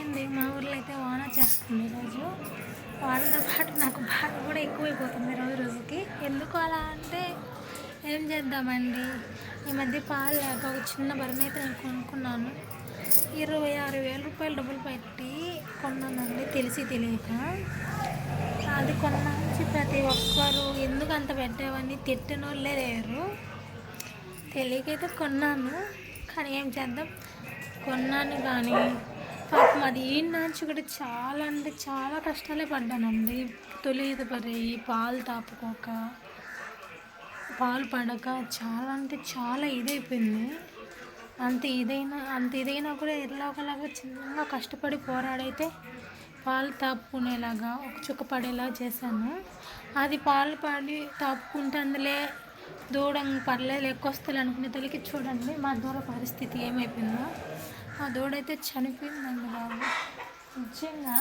ఏంటండి మా ఊర్లో అయితే వాన చేస్తుంది ఈరోజు. వానతో పాటు నాకు బాధ కూడా ఎక్కువైపోతుంది రోజు రోజుకి. ఎందుకు అలా అంటే ఏం చేద్దామండి, ఈ మధ్య పాలు లేక ఒక చిన్న బర్రెని అయితే నేను కొనుక్కున్నాను. 26,000 రూపాయలు డబ్బులు పెట్టి కొన్నానండి, తెలిసి తెలియక. అది కొన్న నుంచి ప్రతి ఒక్కరు ఎందుకు అంత పెట్టావని తిట్టిన వాళ్ళే లేరు. తెలియకైతే కొన్నాను, కానీ ఏం చేద్దాం, కొన్నాను. కానీ పాపం అది ఈనాచి కూడా చాలా అంటే చాలా కష్టాలే పడ్డానండి. తొలిది పడి పాలు తాపుకోక, పాలు పడక చాలా అంటే చాలా ఇదైపోయింది. అంత ఇదైనా కూడా ఎలాగోలాగా చిన్నగా కష్టపడి పోరాడైతే పాలు తాపుకునేలాగా ఒక చుక్క పడేలా చేశాను. అది పాలు పడి తాపుకుంటే అందులో దూడ పర్లేదు ఎక్కువస్తుంది అనుకునే తొలికి చూడండి మా దూడ పరిస్థితి ఏమైపోయిందో. ఆ దూడైతే చనిపోయిందండి బాబు. నిజంగా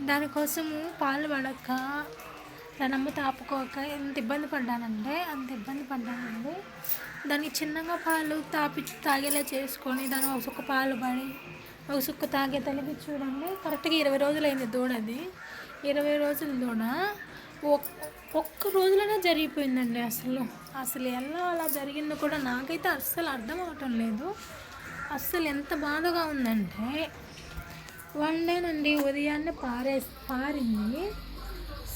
దానికోసము పాలు పడక దాని అమ్మ తాపుకోక ఎంత ఇబ్బంది పడ్డానంటే అంత ఇబ్బంది పడ్డానండి. దానికి చిన్నగా పాలు తాగేలా చేసుకొని దాని ఒక సుక్క పాలు పడి ఒక సుక్క తాగే తల్లికి చూడండి. కరెక్ట్గా 20 రోజులైంది దూడది. 20 రోజుల దూడ ఒక్క రోజులోనే జరిగిపోయిందండి. అసలు ఎలా అలా జరిగిందో కూడా నాకైతే అస్సలు అర్థం అవటం లేదు. అస్సలు ఎంత బాధగా ఉందంటే, వన్ డేనండి ఉదయాన్నే పారింది.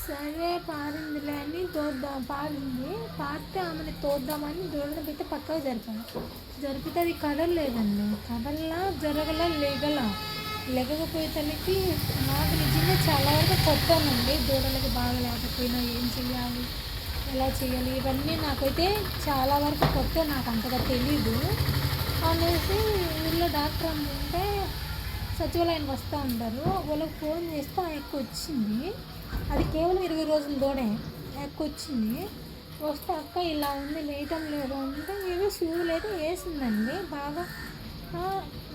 సరే పారిందిలే అని పారితే ఆమెని తోద్దామని దూడని పెట్టి పక్కకు జరిపితే అది కదలలేదండి. జరగల లెగకపోయే తల్లికి నాకు నిజంగా చాలా వరకు కొట్టానండి. దూడలకి బాగా లేకపోయినా ఏం చెయ్యాలి, ఎలా చేయాలి, ఇవన్నీ నాకైతే చాలా వరకు కొట్టే, నాకు అంతగా తెలీదు అనేసి ఊళ్ళో డాక్టర్ అంటే సచివాలయానికి వస్తూ ఉంటారు. వాళ్ళకి ఫోన్ చేస్తే ఆ ఎక్కువ వచ్చింది. అది కేవలం 20 రోజుల దూడే ఎక్కువ వచ్చింది. వస్తే అక్క ఇలా ఉంది లేయటం లేదు అంటే ఏదో సూదులు అయితే వేసిందండి. బాగా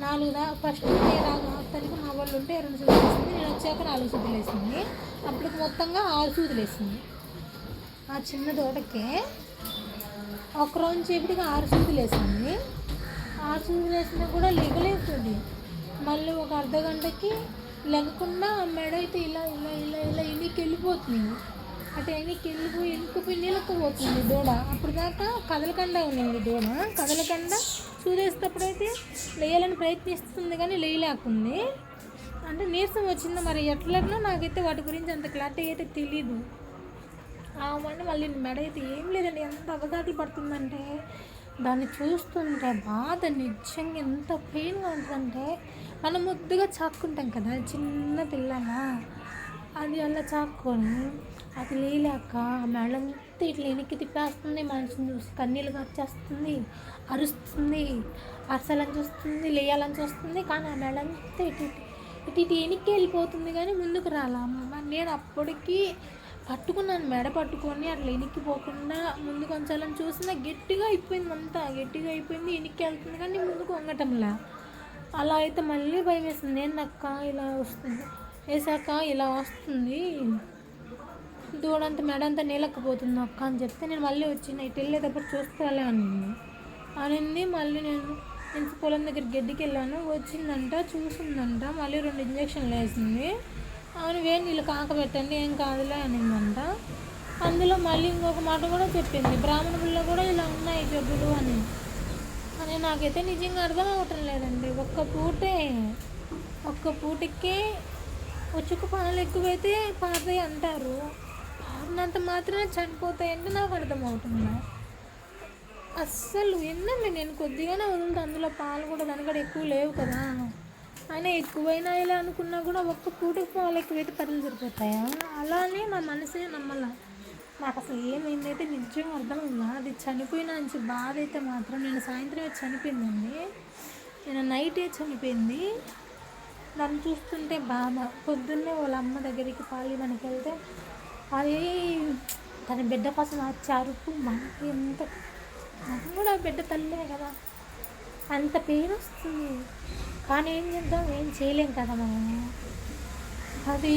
4 ఫస్ట్ తనకి మా వాళ్ళు ఉంటే 2 సూదులు వేసింది. నేను వచ్చాక 4 సూదులు వేసింది. అప్పటికి మొత్తంగా 6 సూదులు వేసింది. ఆ చిన్న దూడకే ఒక రోజు చేపటికి 6 సూదులు వేసింది. 6 సూదులు వేసినా కూడా లెగలేస్తుంది. మళ్ళీ ఒక అర్ధ గంటకి లెగకుండా మెడ అయితే ఇలా ఇలా ఇలా ఇలా ఎనికి వెళ్ళిపోతుంది. అటు ఎనికిపోయి నీళ్ళకపోతుంది దూడ. అప్పుడు దాకా కదలకుండా ఉన్నింది దూడ. కదలకుండా చూసేటప్పుడైతే లేయాలని ప్రయత్నిస్తుంది కానీ లేయలేకుంది. అంటే నీరసం వచ్చిందో మరి ఎట్లనో నాకైతే వాటి గురించి అంత క్లారిటీ అయితే తెలీదు. ఆమె మళ్ళీ మెడ అయితే ఏం లేదండి, ఎంత అవగాహన పడుతుందంటే దాన్ని చూస్తుంటే బాధ నిజంగా ఎంత పెయిన్గా ఉంటుందంటే, మనం ముద్దుగా చాక్కుంటాం కదా చిన్న పిల్లలా, అది అలా చాక్కొని అది లేలేక మెడంతా ఇట్లా వెనక్కి తిప్పేస్తుంది. మనిషిని చూసి కన్నీళ్ళు వచ్చేస్తుంది, అరుస్తుంది, అరసాలని చూస్తుంది, లేయాలని చూస్తుంది. కానీ ఆ మెడంతా ఇటు వెనక్కి వెళ్ళిపోతుంది కానీ ముందుకు రాలా. నేను అప్పటికి పట్టుకున్నాను, మెడ పట్టుకొని అట్లా వెనక్కిపోకుండా ముందుకు వంచాలని చూసినా గట్టిగా అయిపోయింది, అంతా గట్టిగా అయిపోయింది. వెనక్కి వెళ్తుంది కానీ ముందుకు వంగటంలా. అలా అయితే మళ్ళీ భయం వేస్తుంది. ఏందక్క ఇలా వస్తుంది, వేసాక ఇలా వస్తుంది, దూడంతా మెడంతా నీళ్ళకపోతుంది అక్క అని చెప్తే నేను మళ్ళీ వచ్చిన ఇటు వెళ్ళేటప్పుడు చూస్తాలే అనింది. మళ్ళీ నేను పొలం దగ్గర గడ్డికి వెళ్ళాను. వచ్చిందంట, చూసిందంట, మళ్ళీ 2 ఇంజక్షన్లు వేసింది. అవును వేడి నీళ్ళు కాకబెట్టండి ఏం కాదులే అనిందంట. అందులో మళ్ళీ ఇంకొక మాట కూడా చెప్పింది, బ్రాహ్మణ పిల్ల కూడా ఇలా ఉన్నాయి జబ్బులు అని నాకైతే నిజంగా అర్థం అవ్వటం లేదండి. ఒక్క పూటకే చుక్క పాలు ఎక్కువైతే పాతాయి అంటారు, పారినంత మాత్రమే చనిపోతాయంటే నాకు అర్థం అవుతుంది. అస్సలు ఏంటండి, నేను కొద్దిగానే వదులుతా, అందులో పాలు కూడా దానికడ ఎక్కువ లేవు కదా. అయినా ఎక్కువైనా ఇలా అనుకున్నా కూడా ఒక్క పూటకి పాలు ఎక్కువైతే పనులు సరిపోతాయా? అలానే నా మనసే నమ్మల. నాకు అసలు ఏమైందైతే నిజంగా అర్థమైందా, అది చనిపోయిన నుంచి బాధ అయితే మాత్రం నేను సాయంత్రమే చనిపోయిందండి, నేను నైటే చనిపోయింది. దాన్ని చూస్తుంటే బాధ. పొద్దున్నే వాళ్ళ అమ్మ దగ్గరికి పాలు మనకి వెళ్తే అది తన బిడ్డ కోసం అరుపు మనకి ఎంత, మనం కూడా బిడ్డ తల్లే కదా, అంత పెయిన్ వస్తుంది. కానీ ఏం చేద్దాం, ఏం చేయలేం కదా మనము. అది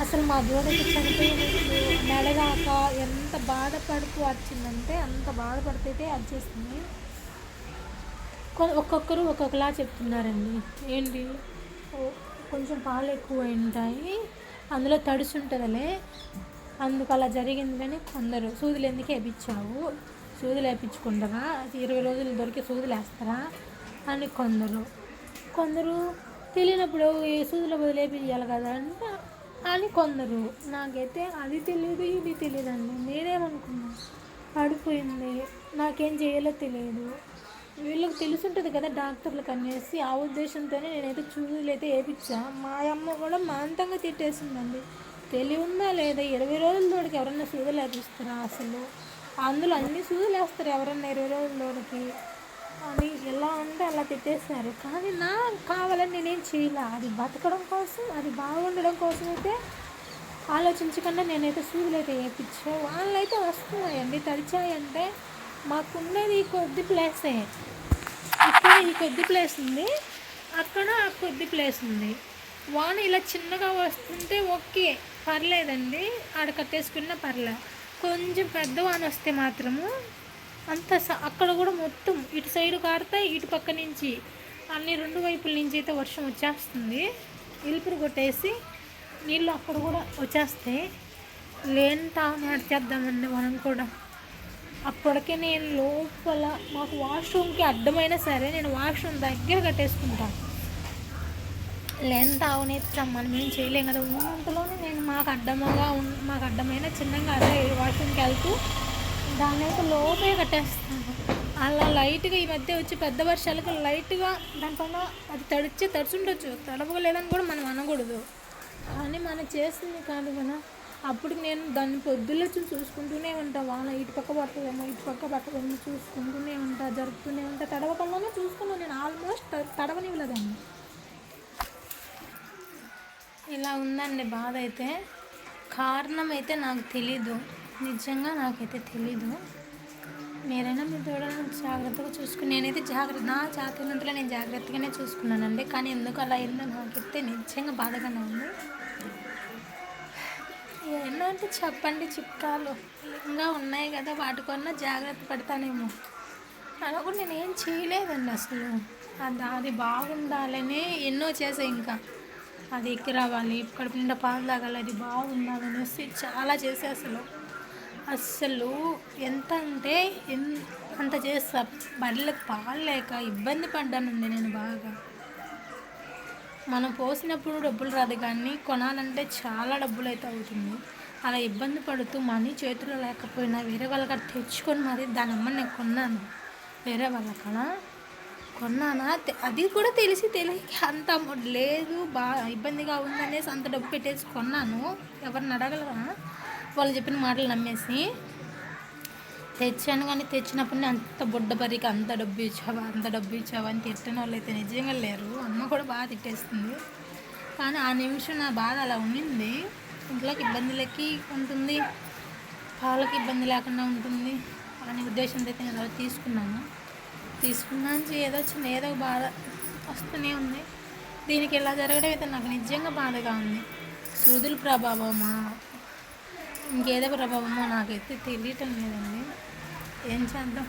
అసలు మా దూడకి చనిపోయినప్పుడు మెడగాక ఎంత బాధపడుతూ వచ్చిందంటే అంత బాధపడితే వచ్చేసింది. ఒక్కొక్కరు ఒక్కొక్కలా చెప్తున్నారండి. ఏంటి కొంచెం పాలు ఎక్కువ ఉంటాయి, అందులో తడిసి ఉంటుందిలే, అందుకు అలా జరిగింది. కానీ కొందరు సూదులు ఎందుకు వేయించావు, సూదులు వేయించుకుంటారా, 20 రోజులు దొరికి సూదులు వేస్తారా అని కొందరు తెలియనప్పుడు ఈ సూదుల బదులు వేయించాలి కదా అంటే అని కొందరు. నాకైతే అది తెలియదు, ఇది తెలియదండి. నేనేమనుకున్నా పడిపోయింది, నాకేం చేయాలో తెలియదు, వీళ్ళకి తెలుసుంటుంది కదా డాక్టర్లకు అనేసి ఆ ఉద్దేశంతోనే నేనైతే సూదులు అయితే వేయించా. మా అమ్మ కూడా మాంతంగా తిట్టేసిందండి. తెలివి ఉందా లేదా, 20 రోజుల తోడికి ఎవరన్నా సూదులు వేపిస్తారా అసలు, అందులో అన్ని సూదులు వేస్తారు ఎవరన్నా 20 రోజుల తోడికి అని ఎలా అంటే అలా తిట్టేశారు. కానీ నాకు కావాలని నేనేం చేయలే, అది బతకడం కోసం, అది బాగుండడం కోసం అయితే ఆలోచించకుండా నేనైతే సూదులు అయితే వేయించా. వాళ్ళు అయితే వస్తున్నాయండి, తడిచాయంటే. మాకున్నది కొద్ది ప్లేసే, ఇక్కడ ఈ కొద్ది ప్లేస్ ఉంది, అక్కడ ఆ కొద్ది ప్లేస్ ఉంది. వాన ఇలా చిన్నగా వస్తుంటే ఓకే పర్లేదండి, ఆడ కట్టేసుకున్నా పర్లే. కొంచెం పెద్ద వాన వస్తే మాత్రము అంత అక్కడ కూడా మొత్తం ఇటు సైడు కారుతాయి, ఇటు పక్క నుంచి అన్ని 2 వైపుల నుంచి అయితే వర్షం వచ్చేస్తుంది. ఇలుపురు కొట్టేసి నీళ్ళు అక్కడ కూడా వచ్చేస్తాయి. లేంతా నడిచేద్దామండి మనం కూడా. అప్పటికే నేను లోపల మాకు వాష్రూమ్కి అడ్డమైనా సరే నేను వాష్రూమ్ దగ్గర కట్టేసుకుంటాను. లెంత్ అవనేస్తాం, మనం ఏం చేయలేం కదా. ఉన్నంతలోనే నేను మాకు అడ్డమైన చిన్నగా అలా వాష్రూమ్కి వెళ్తూ దాన్ని అయితే లోపే కట్టేస్తాను. అలా లైట్గా ఈ మధ్య వచ్చి పెద్ద వర్షాలకు లైట్గా దానిపైన అది తడుచుండొచ్చు, తడవలేదని కూడా మనం అనకూడదు. కానీ మనం చేస్తుంది కాదు కదా. అప్పటికి నేను దాన్ని పొద్దుల్లో చూసుకుంటూనే ఉంటా, వాన ఇటు పక్క పడుతుందేమో ఇటు పక్క పడుతుందేమో చూసుకుంటూనే ఉంటా, జరుపుతూనే ఉంటా. తడవకుండానే చూసుకున్నాను నేను, ఆల్మోస్ట్ తడవనివ్వలేదండి. ఇలా ఉందండి బాధ అయితే. కారణం అయితే నాకు తెలీదు, నిజంగా నాకైతే తెలీదు. మీరైనా మీ దూడలను జాగ్రత్తగా చూసుకుని, నేనైతే నా జాగ్రత్తలో నేను జాగ్రత్తగానే చూసుకున్నానండి. కానీ ఎందుకు అలా అయిందో నాకైతే నిజంగా బాధగానే ఉంది. ఎన్నో అంటే చెప్పండి చిట్కాలు ఇంకా ఉన్నాయి కదా, వాటికన్నా జాగ్రత్త పడతానేమో అలా కూడా నేను ఏం చేయలేదండి అసలు. అది బాగుండాలని ఎన్నో చేసా, ఇంకా అది ఎక్కి రావాలి, కడుపు నిండా పాలు తాగాలి, అది బాగుండాలనేసి చాలా చేసే అసలు ఎంత అంటే అంత చేస్తా. బర్రెలకు పాలు లేక ఇబ్బంది పడ్డానండి నేను బాగా. మనం పోసినప్పుడు డబ్బులు రాదు, కానీ కొనాలంటే చాలా డబ్బులు అయితే అవుతుంది. అలా ఇబ్బంది పడుతూ మనీ చేతిలో లేకపోయినా వేరే వాళ్ళకి తెచ్చుకొని మరి దాని అమ్మ నేను కొన్నాను. వేరే వాళ్ళకడ కొన్నానా, అది కూడా తెలియక అంత లేదు, బాగా ఇబ్బందిగా ఉందనేసి అంత డబ్బు పెట్టేసి కొన్నాను. ఎవరిని అడగలరా, వాళ్ళు చెప్పిన మాటలు నమ్మేసి తెచ్చాను. కానీ తెచ్చినప్పుడు అంత బుడ్డబరికి అంత డబ్బు ఇచ్చావా అని తిట్టిన వాళ్ళు అయితే నిజంగా లేరు. అమ్మ కూడా బాగా తిట్టేస్తుంది. కానీ ఆ నిమిషం నా బాధ అలా ఉండింది. ఇంట్లోకి ఇబ్బందులకి ఉంటుంది, పాలకి ఇబ్బంది లేకుండా ఉంటుంది అనే ఉద్దేశంతో అయితే నేను అలా తీసుకున్నాను. ఏదో బాధ వస్తూనే ఉంది. దీనికి ఇలా జరగడం అయితే నాకు నిజంగా బాధగా ఉంది. సూదుల ప్రభావమా ఇంకేదో ప్రభావమో నాకైతే తెలియటం లేదండి. ఏం చేద్దాం.